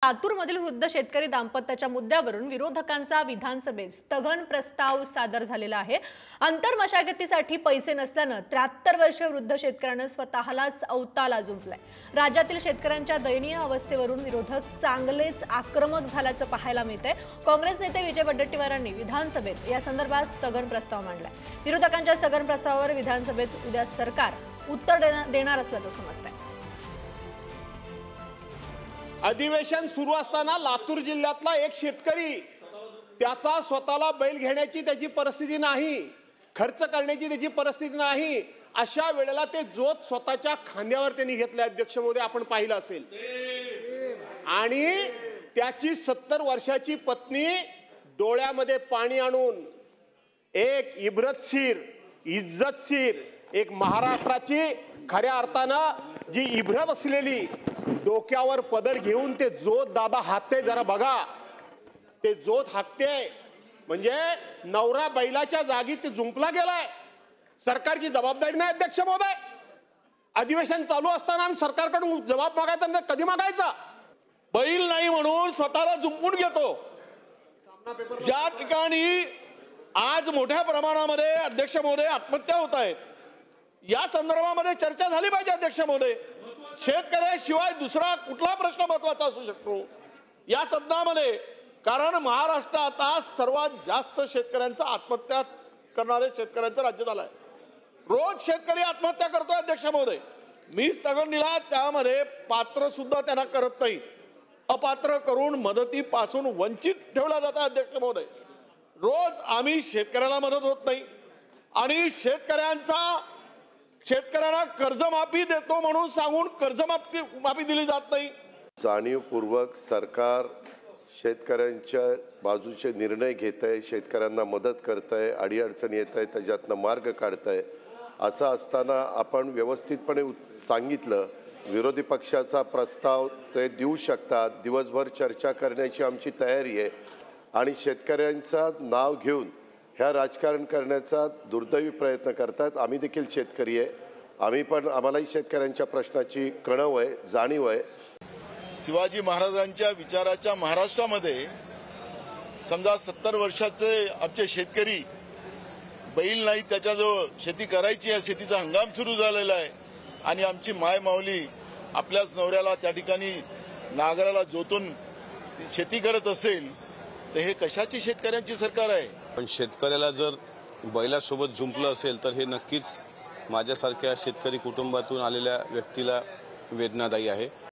लातूरमधील वृद्ध शेतकरी दाम्पत्याच्या मुद्द्यावरून विरोधकांचा विधानसभेत स्थगन प्रस्ताव सादर झालेला आहे। अंतर्मशागतीसाठी पैसे नसल्याने 73 वर्षीय वृद्ध शेतकऱ्याने स्वतःलाच अवताला जुंपलाय। राज्यातील शेतकऱ्यांच्या दयनीय अवस्थेवरून विरोधक चांगलेच आक्रमक झाल्याचं पाहायला मिळतंय। काँग्रेस नेते विजय वडेट्टीवारांनी विधानसभेत या संदर्भात स्थगन प्रस्ताव मांडलाय। विरोधकांच्या स्थगन प्रस्तावावर विधानसभेत उद्या सरकार उत्तर देणार असल्याचं समजतंय। अधिवेशन सुरू असताना लातूर जिल्ह्यातला एक शेतकरी त्याचा स्वतःला बैल घेण्याची त्याची परिस्थिती नाही, खर्च करण्याची त्याची परिस्थिती नाही, अशा वेळेला ते जोत स्वतःच्या खांद्यावर त्यांनी घेतले। अध्यक्ष महोदय, आपण पाहिलं असेल। आणि त्याची 70 वर्षाची पत्नी डोळ्यामध्ये पाणी आणून एक इब्रतशीर इज्जतशीर एक महाराष्ट्राची खऱ्या अर्थानं जी इब्रत असलेली डोक्यावर पदर घेऊन ते जोत दादा हाकते, जरा बघा ते जोत हाकते म्हणजे नवरा बैलाच्या जागी ते जुंपला गेलाय। सरकारची जबाबदारी नाही अध्यक्ष महोदय। अधिवेशन चालू असताना आम्ही सरकारकडून जबाब मागायचा नाही, कधी मागायचा? बैल नाही म्हणून स्वतःला जुंपून घेतो। ज्या ठिकाणी आज मोठ्या प्रमाणामध्ये अध्यक्ष महोदय आत्महत्या होत आहेत, या संदर्भामध्ये चर्चा झाली पाहिजे अध्यक्ष महोदय। शेतकऱ्याशिवाय दुसरा कुठला प्रश्न महत्त्वाचा असू शकतो या सदनामध्ये? कारण महाराष्ट्र आता सर्वात जास्त शेतकऱ्यांचा आत्महत्या करणारे शेतकऱ्यांचं राज्य झालंय। रोज शेतकरी आत्महत्या करतोय अध्यक्ष महोदय। मी स्थगन दिला त्यामध्ये पात्र सुद्धा त्यांना करत नाही, अपात्र करून मदतीपासून वंचित ठेवला जातं अध्यक्ष महोदय। रोज आम्ही शेतकऱ्याला मदत होत नाही आणि शेतकऱ्यांना कर्जमाफी देतो म्हणून सांगून कर्जमाफी दिली जात नाही। जाणीवपूर्वक सरकार शेतकऱ्यांच्या बाजूचे निर्णय घेत आहे, शेतकऱ्यांना मदत करत आहे, अडीअडचणी येत आहे त्याच्यातनं मार्ग काढत आहे। असं असताना आपण व्यवस्थितपणे सांगितलं, विरोधी पक्षाचा प्रस्ताव ते देऊ शकतात, दिवसभर चर्चा करण्याची आमची तयारी आहे आणि शेतकऱ्यांचं नाव घेऊन ह्या राजकारण करण्याचा दुर्दैवी प्रयत्न करतात। आम्ही देखील शेतकरी आहे, आम्हालाही शेतकऱ्यांच्या प्रश्नाची कणव आहे, जाणीव आहे। शिवाजी महाराजांच्या विचाराच्या महाराष्ट्रामध्ये समजा 70 वर्षाचे आमचे शेतकरी बैल नाही त्याच्याजवळ शेती करायची आहे, शेतीचा हंगाम सुरू झालेला आहे आणि आमची माय माऊली आपल्याच नवऱ्याला त्या ठिकाणी नांगराला जोतून शेती करत असेल तर हे कशाची शेतकऱ्यांची सरकार आहे? पण शेतकऱ्याला जर बैलासोबत जुंपलं असेल तर हे नक्कीच माझ्यासारख्या शेतकरी कुटुंबातून आलेल्या व्यक्तीला वेदनादायी आहे।